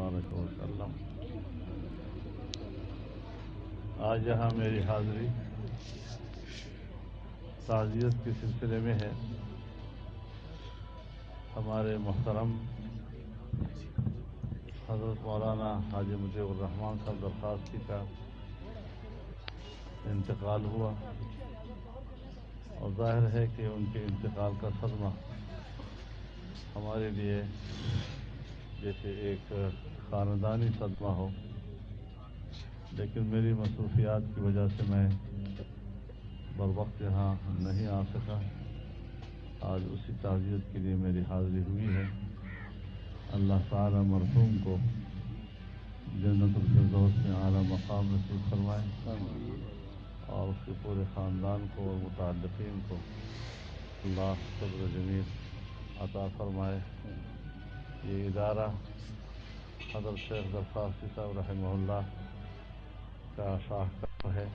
وبارک وسلم۔ آج یہاں میری حاضری تعزیت کے سلسلے میں ہے۔ ہمارے محترم حضرت مولانا حاجی مطیع الرحمان صاحب درخواستی کا انتقال ہوا، اور ظاہر ہے کہ ان کے انتقال کا صدمہ ہمارے لیے جیسے ایک خاندانی صدمہ ہو، لیکن میری مصروفیات کی وجہ سے میں بروقت یہاں نہیں آ سکا۔ آج اسی تعزیت کے لیے میری حاضری ہوئی ہے۔ اللہ تعالی مرحوم کو جنت الفردوس میں اعلیٰ مقام نصیب فرمائے، اور اس کے پورے خاندان کو اور متعلقین کو اللہ صبر جمیل عطا فرمائے۔ یہ ادارہ حضرت شیخ درخواستی صاحب رحمہ اللہ کا شاہکار ہے،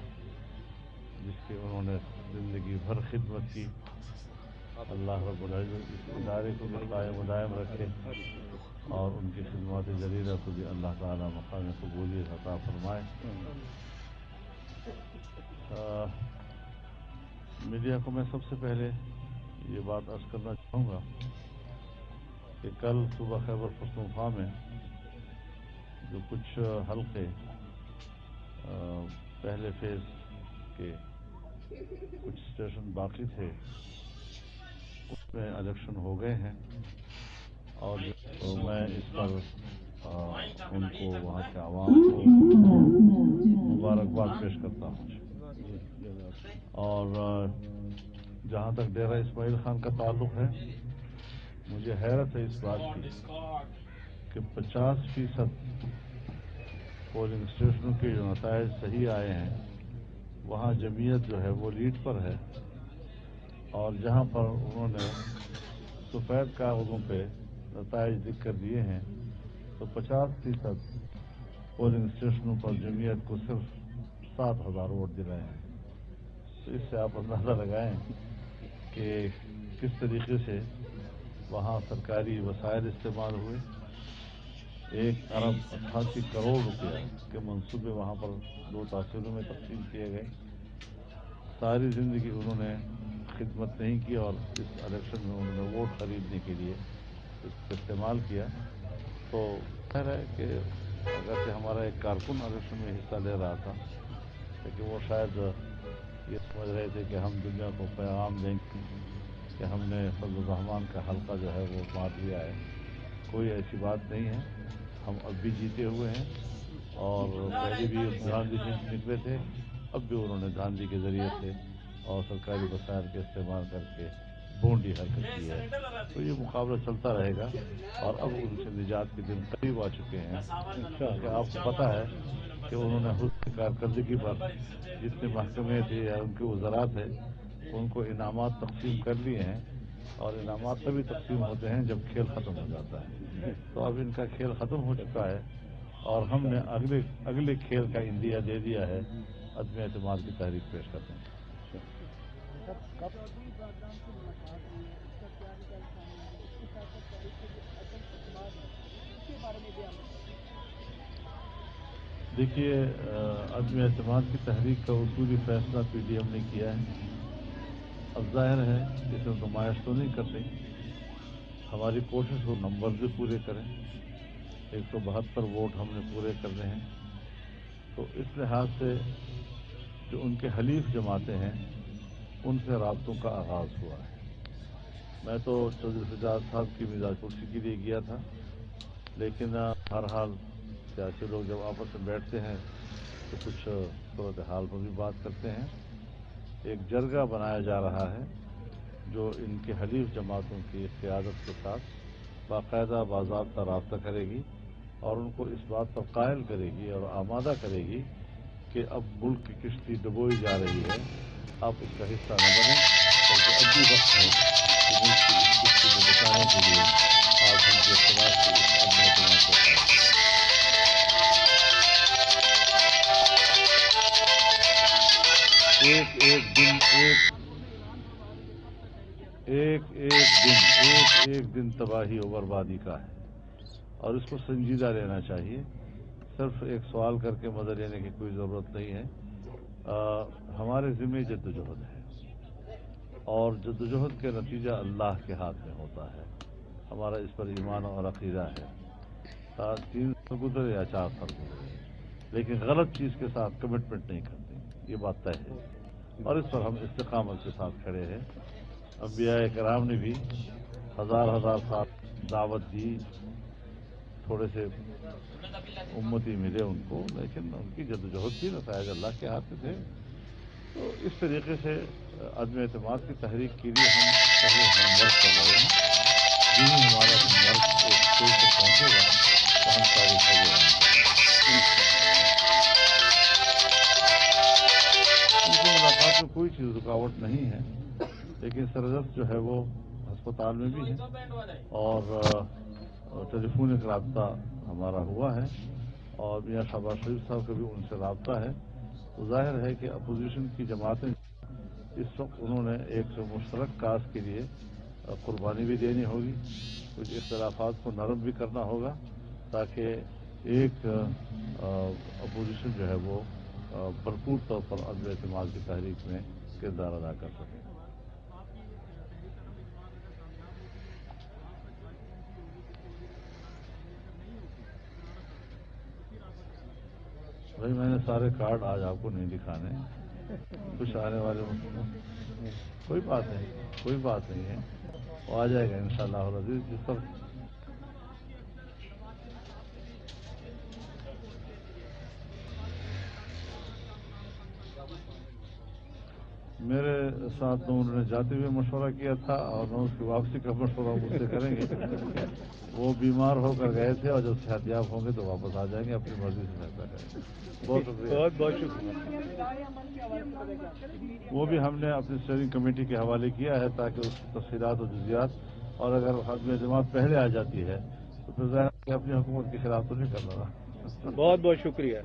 جس کی انہوں نے زندگی بھر خدمت کی۔ اللہ رب العزت اس ادارے کو بھی قائم و دائم رکھے، اور ان کی خدمات جلیلہ کو بھی اللہ تعالی مقام قبولیت عطا فرمائے۔ میڈیا کو میں سب سے پہلے یہ بات عرض کرنا چاہوں گا کہ کل صبح خیبر پختونخوا میں جو کچھ حلقے پہلے فیز کے کچھ اسٹیشن باقی تھے، اس میں الیکشن ہو گئے ہیں، اور میں اس پر ان کو وہاں کے عوام کو مبارکباد پیش کرتا ہوں۔ اور جہاں تک ڈیرہ اسماعیل خان کا تعلق ہے، مجھے حیرت ہے اس بات کی کہ 50% پولنگ اسٹیشنوں کے جو نتائج صحیح آئے ہیں، وہاں جمعیت جو ہے وہ لیڈ پر ہے، اور جہاں پر انہوں نے سفید کاغذوں پہ نتائج لکھ کر دیے ہیں، تو 50% پولنگ اسٹیشنوں پر جمعیت کو صرف 7,000 ووٹ دلائے ہیں۔ تو اس سے آپ اندازہ لگائیں کہ کس طریقے سے وہاں سرکاری وسائل استعمال ہوئے۔ 1 ارب 88 کروڑ روپیہ کے منصوبے وہاں پر 2 تحصیلوں میں تقسیم کیے گئے۔ ساری زندگی انہوں نے خدمت نہیں کی، اور اس الیکشن میں انہوں نے ووٹ خریدنے کے لیے اس کو استعمال کیا۔ تو ظاہر ہے کہ اگرچہ ہمارا ایک کارکن الیکشن میں حصہ لے رہا تھا، لیکن وہ شاید یہ سمجھ رہے تھے کہ ہم دنیا کو پیغام دیں گے کہ ہم نے فضل الرحمان کا حلقہ جو ہے وہ مار لیا ہے۔ کوئی ایسی بات نہیں ہے، ہم اب بھی جیتے ہوئے ہیں، اور پہلے بھی گاندھی سے نکلے تھے، اب بھی انہوں نے گاندھی کے ذریعے سے اور سرکاری وسائل کے استعمال کر کے بونڈی حرکت کی ہے۔ تو یہ مقابلہ چلتا رہے گا، اور اب ان سے نجات کے دن قریب آ چکے ہیں، کیونکہ آپ کو پتہ ہے کہ انہوں نے حسن کارکردگی پر جتنے محکمے تھے یا ان کے وزرات تھے، ان کو انعامات تقسیم کر لیے ہیں، اور انعامات تبھی تقسیم ہوتے ہیں جب کھیل ختم ہو جاتا ہے۔ تو اب ان کا کھیل ختم ہو چکا ہے، اور ہم نے اگلے کھیل کا عندیہ دے دیا ہے عدم اعتماد کی تحریک پیش کرنے میں۔ دیکھیے، عدم اعتماد کی تحریک کا اصولی فیصلہ پی ڈی ایم نے کیا ہے۔ اب ظاہر ہے اس میں نمائش تو نہیں کرتے، ہماری کوشش ہو نمبر بھی پورے کریں۔ 172 ووٹ ہم نے پورے کرنے ہیں، تو اس لحاظ سے جو ان کے حلیف جماعتیں ہیں ان سے رابطوں کا آغاز ہوا ہے۔ میں تو چودھری سجاد صاحب کی مزاج پرسی کے لیے گیا تھا، لیکن ہر حال سیاسی لوگ جب آپس میں بیٹھتے ہیں تو کچھ صورتحال پر بھی بات کرتے ہیں۔ ایک جرگہ بنایا جا رہا ہے جو ان کے حلیف جماعتوں کی قیادت کے ساتھ باقاعدہ باضابطہ رابطہ کرے گی، اور ان کو اس بات پر قائل کرے گی اور آمادہ کرے گی کہ اب ملک کی کشتی ڈبوئی جا رہی ہے، آپ اس کا حصہ نہ بنیں، بلکہ اب بھی وقت ہے کہ ملک کی اس کشتی کو بچانے کے لیے آپ ان کے اختلاف سے اس عدم اعتماد کو قائم کریں۔ ایک ایک دن تباہی و بربادی کا ہے، اور اس کو سنجیدہ لینا چاہیے. صرف ایک سوال کر کے مزہ لینے کی کوئی ضرورت نہیں ہے. ہمارے ذمہ جدوجہد ہے اور جدوجہد کے نتیجہ اللہ کے ہاتھ میں ہوتا ہے. ہمارا اس پر ایمان اور عقیدہ ہے. 3 سال گزرے یا 4 سال گزرے, لیکن غلط چیز کے ساتھ کمٹمنٹ نہیں کرتے, یہ بات طے ہے. اور اس پر ہم استقامت کے ساتھ کھڑے ہیں. انبیاء کرام نے بھی ہزار سال دعوت دی, تھوڑے سے امتی ملے ان کو, لیکن ان کی جدوجہد تھی, نتائج اللہ کے ہاتھ میں تھے. تو اس طریقے سے عدم اعتماد کی تحریک کے لیے ہم پہلے ہوم ورک کر رہے ہیں. جب ہمارا ہوم ورک ایک اسٹیج پر پہنچے گا تو ہم ساری کھڑے رہیں گے. ان کی ملاقات میں کوئی چیز رکاوٹ نہیں ہے, لیکن سردرد جو ہے وہ ہسپتال میں بھی ہے اور ٹیلیفونک رابطہ ہمارا ہوا ہے, اور میاں شہباز شریف صاحب کا بھی ان سے رابطہ ہے. تو ظاہر ہے کہ اپوزیشن کی جماعتیں اس وقت انہوں نے ایک مشترک کاز کے لیے قربانی بھی دینی ہوگی, کچھ اختلافات کو نرم بھی کرنا ہوگا تاکہ ایک اپوزیشن جو ہے وہ بھرپور طور پر عدم اعتماد کی تحریک میں کردار ادا کر سکے. بھائی میں نے سارے کارڈ آج آپ کو نہیں دکھانے, کچھ آنے والے کوئی بات نہیں ہے, وہ آ جائے گا انشاءاللہ العزیز. جس پر میرے ساتھ تو انہوں نے جاتے ہوئے مشورہ کیا تھا, اور نہ اس کی واپسی کا مشورہ مجھ سے کریں گے. وہ بیمار ہو کر گئے تھے, اور جب صحت یاب ہوں گے تو واپس آ جائیں گے, اپنی مرضی سے فیصلہ کریں گے. بہت شکریہ. وہ بھی ہم نے اپنی اسٹیئرنگ کمیٹی کے حوالے کیا ہے تاکہ اس کی تفصیلات و جزیات, اور اگر عدم اعتماد پہلے آ جاتی ہے تو پھر ظاہر ہے کہ اپنی حکومت کے خلاف تو نہیں کرنا رہا. بہت شکریہ.